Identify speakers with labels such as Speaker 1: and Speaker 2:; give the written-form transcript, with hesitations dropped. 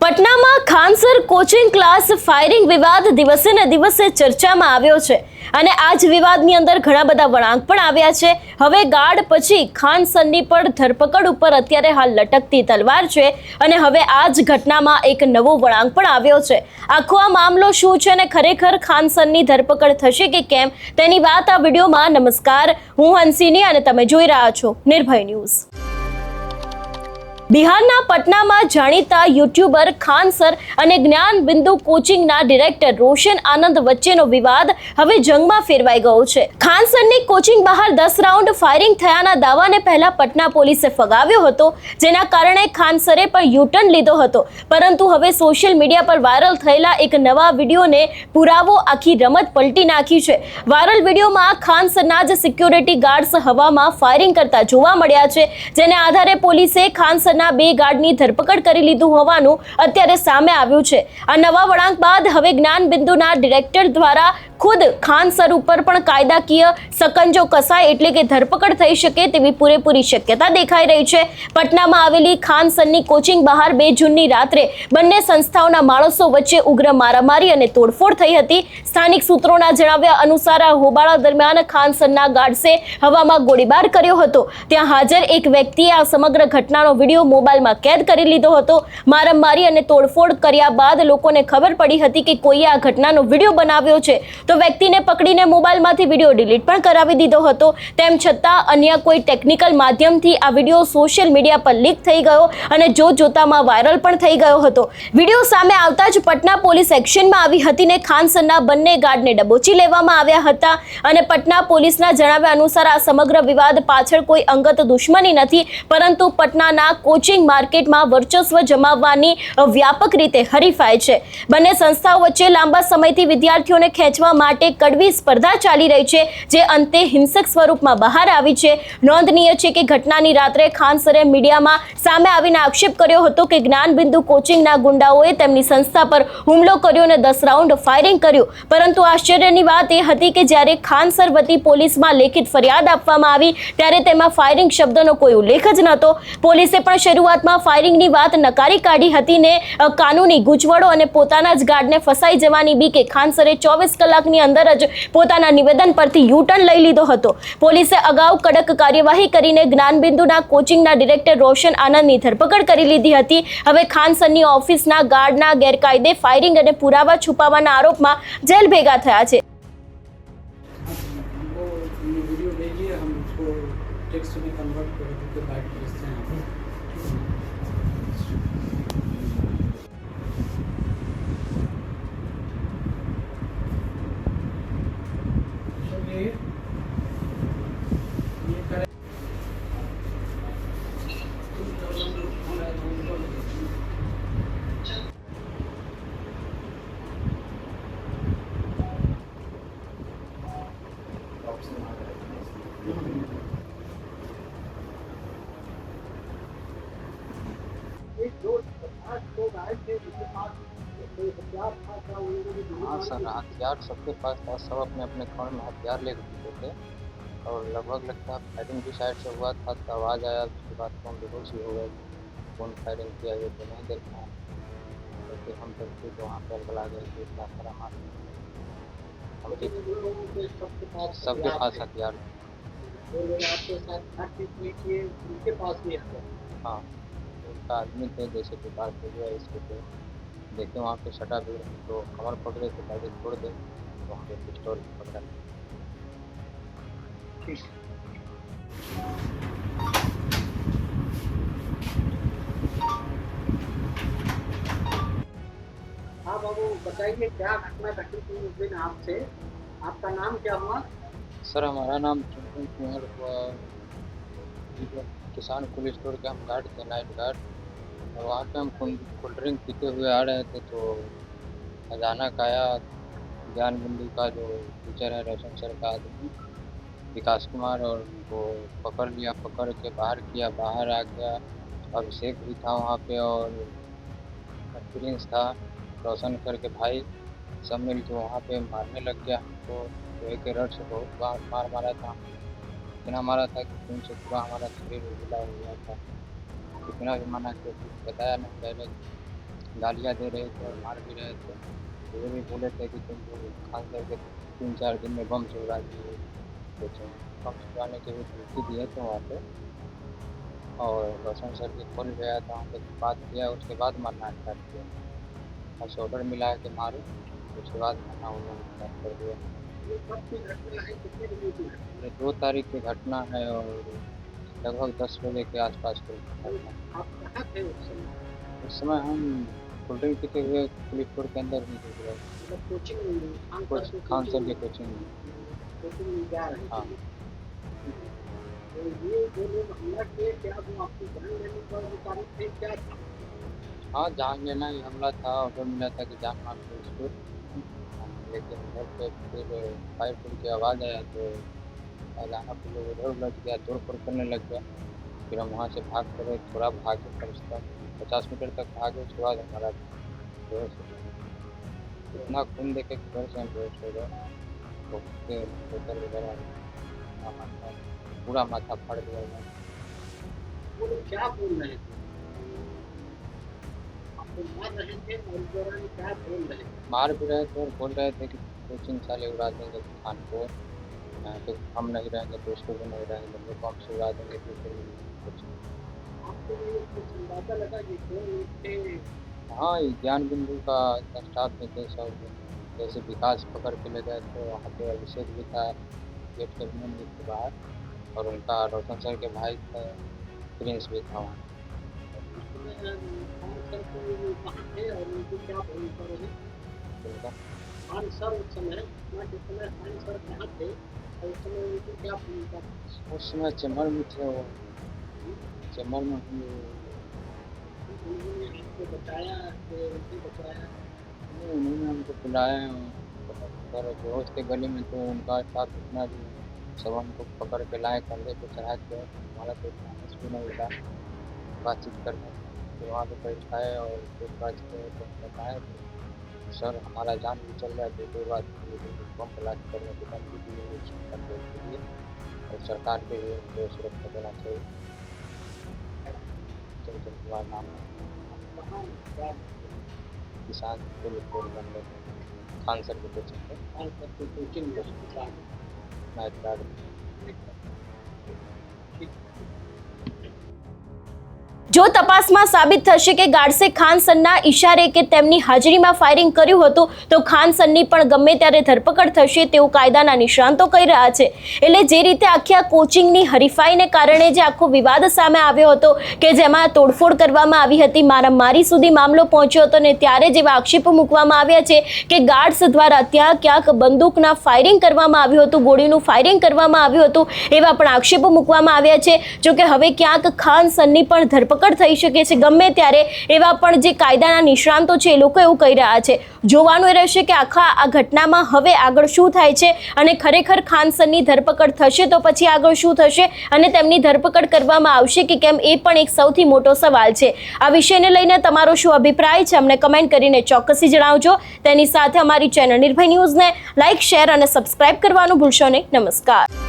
Speaker 1: પટનામાં Khan sir coaching class firing વિવાદ દિવસે ને દિવસે ચર્ચામાં આવ્યો છે અને આ જ વિવાદની અંદર ઘણા બધા વળાંક પણ આવ્યા છે। હવે ગાર્ડ પછી ખાનસરની પણ ધરપકડ ઉપર અત્યારે હાલ લટકતી તલવાર છે અને હવે આ જ ઘટનામાં એક નવો વળાંક પણ આવ્યો છે। આખો આ મામલો શું છે અને ખરેખર ખાનસરની ધરપકડ થશે કે કેમ તેની વાત આ વિડીયોમાં। નમસ્કાર, હું હંસિની અને તમે જોઈ રહ્યા છો નિર્ભય ન્યૂઝ। બિહારના પટનામાં જાણીતા યુટ્યુબર ખાનસર અને જ્ઞાન બિંદુ કોચિંગના ડિરેક્ટર રોશન આનંદ વચ્ચેનો વિવાદ હવે જંગમાં ફેરવાઈ ગયો છે। ખાનસરની કોચિંગ બહાર 10 રાઉન્ડ ફાયરિંગ થયાના દાવાને પહેલા પટના પોલીસે ફગાવ્યો હતો, જેના કારણે ખાનસરે પણ યુટર્ન લીધો હતો, પરંતુ હવે સોશિયલ મીડિયા પર વાયરલ થયેલા એક નવા વિડીયોને પુરાવો આખી રમત પલટી નાખી છે। વાયરલ વિડીયોમાં ખાનસરના જ સિક્યોરિટી ગાર્ડ્સ હવામાં ફાયરિંગ કરતા જોવા મળ્યા છે, જેને આધારે પોલીસે ખાનસર બે ગાર્ડની ધરપકડ કરી લીધું હોવાનું અત્યારે સામે આવ્યું છે। આ નવા વળાંક બાદ હવે જ્ઞાન બિંદુના ડિરેક્ટર દ્વારા ખુદ ખાનસર ઉપર પણ કાયદાકીય સકંજો કસાય એટલે કે ધરપકડ થઈ શકે તેવી પૂરેપૂરી શક્યતા દેખાઈ રહી છે। પટનામાં આવેલી ખાનસરની કોચિંગ બહાર 2 જૂનની રાત્રે બંને સંસ્થાઓના માણસો વચ્ચે ઉગ્ર મારામારી અને તોડફોડ થઈ હતી। સ્થાનિક સૂત્રોના જણાવ્યા અનુસાર આ હોબાળા દરમિયાન ખાનસરના ગાર્ડ્સે હવામાં ગોળીબાર કર્યો હતો। ત્યાં હાજર એક વ્યક્તિએ આ સમગ્ર ઘટનાનો વિડીયો મોબાઈલમાં કેદ કરી લીધો હતો। મારામારી અને તોડફોડ કર્યા બાદ લોકોને ખબર પડી હતી કે કોઈએ આ ઘટનાનો વિડીયો બનાવ્યો છે, તો વ્યક્તિને પકડીને મોબાઈલમાંથી વિડીયો ડિલીટ પણ કરાવી દીધો હતો। તેમ છતાં અન્ય કોઈ ટેકનિકલ માધ્યમથી આ વિડીયો સોશિયલ મીડિયા પર લીક થઈ ગયો અને જોતજોતામાં વાયરલ પણ થઈ ગયો હતો। વિડીયો સામે આવતા જ પટના પોલીસ એક્શનમાં આવી હતી ને ખાનસરના બંને ગાર્ડને દબોચી લેવામાં આવ્યા હતા અને પટના પોલીસના જણાવ્યા અનુસાર આ સમગ્ર વિવાદ પાછળ કોઈ અંગત દુશ્મની નથી, પરંતુ પટનાના કોચિંગ માર્કેટમાં વર્ચસ્વ જમાવવાની વ્યાપક રીતે હરીફાઈ છે। બંને સંસ્થાઓ વચ્ચે લાંબા સમયથી વિદ્યાર્થીઓને ખેંચવા માટે કડવી સ્પર્ધા ચાલી રહી છે, જે અંતે હિંસક સ્વરૂપમાં બહાર આવી છે। નોંધનીય છે કે ઘટનાની રાત્રે ખાનસરે મીડિયામાં સામે આવીને આક્ષેપ કર્યો હતો કે જ્ઞાન બિંદુ કોચિંગના ગુંડાઓએ તેમની સંસ્થા પર હુમલો કર્યો અને 10 રાઉન્ડ ફાયરિંગ કર્યું, પરંતુ આશ્ચર્યની વાત એ હતી કે જ્યારે ખાનસર વતી પોલીસમાં લેખિત ફરિયાદ આપવામાં આવી ત્યારે તેમાં ફાયરિંગ શબ્દનો કોઈ ઉલ્લેખ જ નહોતો। પોલીસે પણ શરૂઆતમાં ફાયરિંગની વાત નકારી કાઢી હતી ને કાનૂની ગૂંચવણો અને પોતાના જ ગાર્ડને ફસાઈ જવાની બીકે ખાનસરે 24 કલાકની અંદર જ પોતાના નિવેદન પરથી યુટર્ન લઈ લીધો હતો। પોલીસે અગાઉ કડક કાર્યવાહી કરીને જ્ઞાનબિંદુના કોચિંગના ડિરેક્ટર રોશન આનંદની ધરપકડ કરી લીધી હતી। હવે ખાનસરની ઓફિસના ગાર્ડના ગેરકાયદે ફાયરિંગ અને પુરાવા છુપાવવાના આરોપમાં જેલ ભેગા થયા છે।
Speaker 2: हाँ सर, हथियार सबके पास था, सब अपने अपने कौन में हथियार लेकर घूमते थे और लगभग लगता है फायरिंग भी साइड से हुआ था, तो आवाज़ आया, उसके बाद कौन बेहोश ही हो गए। कौन फायरिंग किया ये तो नहीं देखा, क्योंकि हम तो खुद वहाँ पर बुला गए थे, इतना सारा मार सबके पास हथियार। हाँ, उनका आदमी थे, जैसे कि बात हो गया इसके पे देखे वहाँ पे सटा भी तो कमर पकड़े तो गाड़ी छोड़ दे, तो वहाँ पे पिस्टल पकड़ा।
Speaker 3: हाँ बाबू, बताइए क्या घटना घटी थी उस दिन आपसे? आपका नाम क्या हुआ?
Speaker 2: सर, हमारा नाम चुनचुन कुंवर हुआ। किसान कुल स्टोर के हम गार्ड थे, नाइट गार्ड, और वहाँ पे हम कोल्ड ड्रिंक पीते हुए आ रहे थे, तो अचानक आया ज्ञान बिंदु का जो टीचर है रोशन सर का आदमी विकास कुमार, और वो पकड़ लिया, पकड़ के बाहर किया, बाहर आ गया। अभिषेक भी था वहाँ पे और प्रिंस था, रोशन करके भाई, सब मिल के वहाँ पे मारने लग गया हमको। तो एक रड से बहुत बार मार मारा था, इतना मारा था कि खून से पूरा हमारा शरीर उजला हो गया था। कितना भी मना किया, कुछ बताया नहीं पहले, गालियाँ दे रहे थे और मार भी रहे थे। तो ये भी बोले थे कि तुम जो खान सर के 3-4 दिन में बम छुड़वा दिए, कुछ बम छुड़वाने की भी धमकी दिए थे वहाँ पे। और रोशन सर भी खुल गया था, वहाँ पे बात किया, उसके बाद मारना स्टार्ट किया। बस ऑर्डर मिला है कि मारो, उसके बाद मारना उन्होंने स्टार्ट कर दिया।
Speaker 3: ये कब की घटना है, कितने बजे की घटना
Speaker 2: ये 2 तारीख की घटना है और लगभग 10 बजे के आसपास की घटना
Speaker 3: है?
Speaker 2: है।
Speaker 3: आप कहाँ थे उस समय?
Speaker 2: उस समय हम कोल्ड ड्रिंक पीते हुए पुलिसपुर के अंदर ही गुजरे,
Speaker 3: मतलब कोचिंग
Speaker 2: कुछ खान सर की कोचिंग में।
Speaker 3: कोचिंग में जा रहे
Speaker 2: हाँ।
Speaker 3: थे। तो ये जो लोग हमला किए, क्या वो आपकी जान लेने पर उतारे थे, क्या था?
Speaker 2: हाँ, जान लेना ही हमला था, ऑर्डर मिला था कि जान मार दो इसको। लेकिन घर पे फिर फायर की आवाज़ आया तो अचानक हम लोग उधर उलट गया, तोड़ फोड़ करने लग गया। फिर हम वहाँ से भाग कर थोड़ा भागे, कम से कम 50 मीटर तक भागे। उसके बाद हमारा बेहोश हो गया। इतना खून देखे कि घर से हम बेहोश हो गए। तो उसके बोतल वगैरह माथा, पूरा माथा फाड़ दिया था।
Speaker 3: वो लोग क्या बोल रहे थे? आपको मार रहे थे और इस दौरान क्या बोल रहे थे?
Speaker 2: मार भी रहे थे और बोल रहे थे कि कोचिंग साले उड़ा देंगे खान को, तो हम नहीं रहेंगे तो उसको भी नहीं रहेंगे, वो बम से उड़ा देंगे तो फिर कुछ।
Speaker 3: आपको ये कुछ अंदाजा लगा कि कौन लोग थे?
Speaker 2: हाँ, ये ज्ञान बिंदु का स्टाफ में थे सब। जैसे विकास पकड़ के ले गए तो वहाँ पे अभिषेक भी था, गेट के मेन गेट के बाहर, और उनका रोशन सर के भाई थे, प्रिंस भी था वहाँ।
Speaker 3: उसमें खान सर को वो कहाँ थे और उनकी क्या भूमिका रही?
Speaker 2: उनका
Speaker 3: खान सर उस समय खान सर कहाँ थे और उस समय उनकी क्या भूमिका थी?
Speaker 2: उस समय चैम्बर में थे वो, चैम्बर में हम
Speaker 3: उन्होंने आपको बताया कि उनसे बचाया?
Speaker 2: उन्होंने हमको बुलाया और बेहोश थे गली में, तो उनका स्टाफ इतना भी सब हमको पकड़ के लाए, कंधे पे चढ़ा के। हमारा तो इतना हंस भी नहीं मिला बातचीत करने। तो वहाँ पे बैठाए और फिर बात किए तो बताए कि सर हमारा जान भी चल रहा है, तो कोई बात नहीं, बम ब्लास्ट करने की धमकी दी है के लिए, और सरकार के लिए उनको सुरक्षा देना चाहिए। चंचल कुमार नाम है,
Speaker 3: कहाँ क्या
Speaker 2: किसान पुलिस बन गए खान सर के कोचिंग पे
Speaker 3: खान सर को कोचिंग में
Speaker 2: नाइट गार्ड।
Speaker 1: જો તપાસમાં સાબિત થશે કે ગાડસે ખાન સરના ઇશારે કે તેમની હાજરીમાં ફાયરિંગ કર્યું હતું તો ખાન સરની પણ ગમે ત્યારે ધરપકડ થશે તેવું કાયદાના નિષ્ણાંતો કહી રહ્યા છે। એટલે જે રીતે આખી આ કોચિંગની હરીફાઈને કારણે જે આખો વિવાદ સામે આવ્યો હતો કે જેમાં તોડફોડ કરવામાં આવી હતી, મારામારી સુધી મામલો પહોંચ્યો હતો ને ત્યારે જેવા આક્ષેપો મૂકવામાં આવ્યા છે કે ગાર્ડ્સ દ્વારા ત્યાં ક્યાંક બંદૂકના ફાયરિંગ કરવામાં આવ્યું હતું, ગોળીનું ફાયરિંગ કરવામાં આવ્યું હતું, એવા પણ આક્ષેપો મૂકવામાં આવ્યા છે। જો કે હવે ક્યાંક ખાન સરની પણ ધરપકડ થઈ શકે છે ગમે ત્યારે, એવા પણ જે કાયદાના નિષ્ણાંતો છે એ લોકો એવું કહી રહ્યા છે। જોવાનું એ રહેશે કે આખા આ ઘટનામાં હવે આગળ શું થાય છે અને ખરેખર ખાન સરની ધરપકડ થશે તો પછી આગળ શું થશે અને તેમની ધરપકડ કરવામાં આવશે કે કેમ, એ પણ એક સૌથી મોટો સવાલ છે। આ વિષયને લઈને તમારો શું અભિપ્રાય છે અમને કમેન્ટ કરીને ચોક્કસથી જણાવજો। તેની સાથે અમારી ચેનલ નિર્ભય ન્યૂઝને લાઇક, શેર અને સબસ્ક્રાઇબ કરવાનું ભૂલશો નહીં। નમસ્કાર।